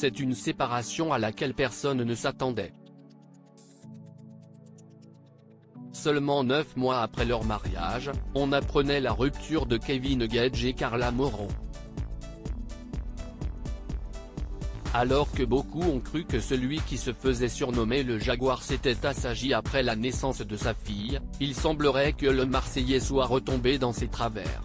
C'est une séparation à laquelle personne ne s'attendait. Seulement 9 mois après leur mariage, on apprenait la rupture de Kevin Gage et Carla Morrow. Alors que beaucoup ont cru que celui qui se faisait surnommer le Jaguar s'était assagi après la naissance de sa fille, il semblerait que le Marseillais soit retombé dans ses travers.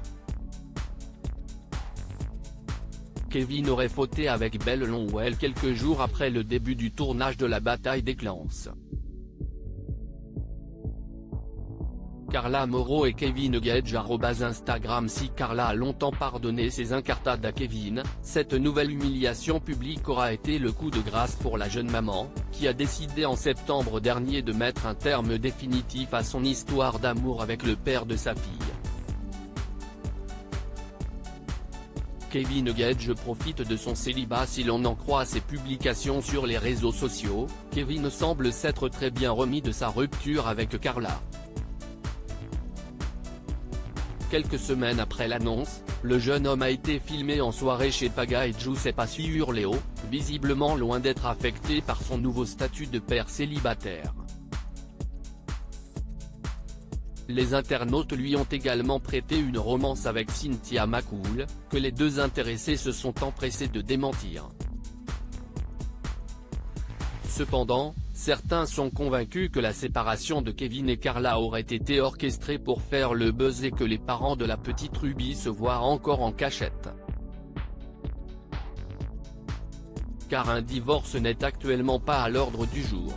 Kevin aurait fauté avec Belle Longwell quelques jours après le début du tournage de La Bataille des Clans. Carla Morrow et Kevin Gage @Instagram. Si Carla a longtemps pardonné ses incartades à Kevin, cette nouvelle humiliation publique aura été le coup de grâce pour la jeune maman, qui a décidé en septembre dernier de mettre un terme définitif à son histoire d'amour avec le père de sa fille. Kevin Gage profite de son célibat si l'on en croit ses publications sur les réseaux sociaux. Kevin semble s'être très bien remis de sa rupture avec Carla. Quelques semaines après l'annonce, le jeune homme a été filmé en soirée chez Paga et Giuseppe Ciurleo, visiblement loin d'être affecté par son nouveau statut de père célibataire. Les internautes lui ont également prêté une romance avec Cynthia McCool, que les deux intéressés se sont empressés de démentir. Cependant, certains sont convaincus que la séparation de Kevin et Carla aurait été orchestrée pour faire le buzz et que les parents de la petite Ruby se voient encore en cachette. Car un divorce n'est actuellement pas à l'ordre du jour.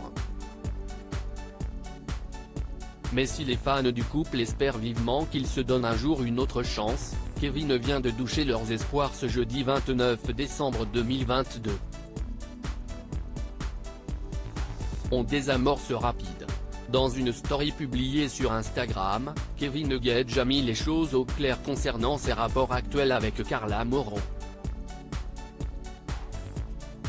Mais si les fans du couple espèrent vivement qu'ils se donnent un jour une autre chance, Kevin vient de doucher leurs espoirs ce jeudi 29 décembre 2022. On désamorce rapide. Dans une story publiée sur Instagram, Kevin Gage a mis les choses au clair concernant ses rapports actuels avec Carla Morrow.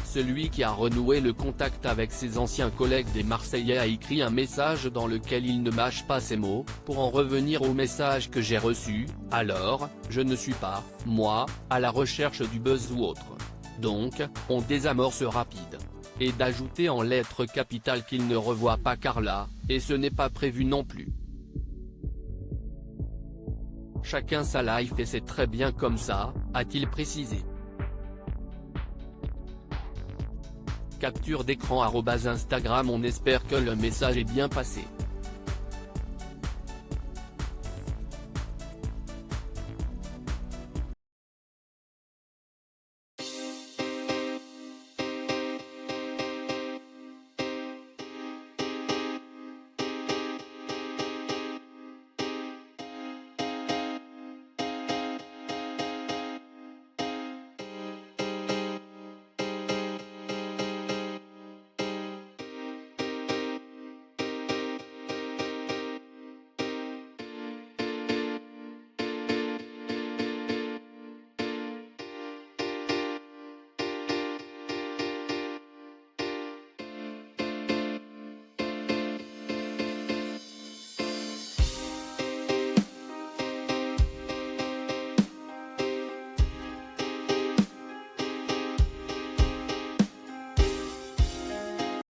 Celui qui a renoué le contact avec ses anciens collègues des Marseillais a écrit un message dans lequel il ne mâche pas ses mots, pour en revenir au message que j'ai reçu, alors, je ne suis pas, moi, à la recherche du buzz ou autre. Donc, on désamorce rapide. Et d'ajouter en lettres capitales qu'il ne revoit pas Carla, et ce n'est pas prévu non plus. Chacun sa life et c'est très bien comme ça, a-t-il précisé. Capture d'écran @Instagram. On espère que le message est bien passé.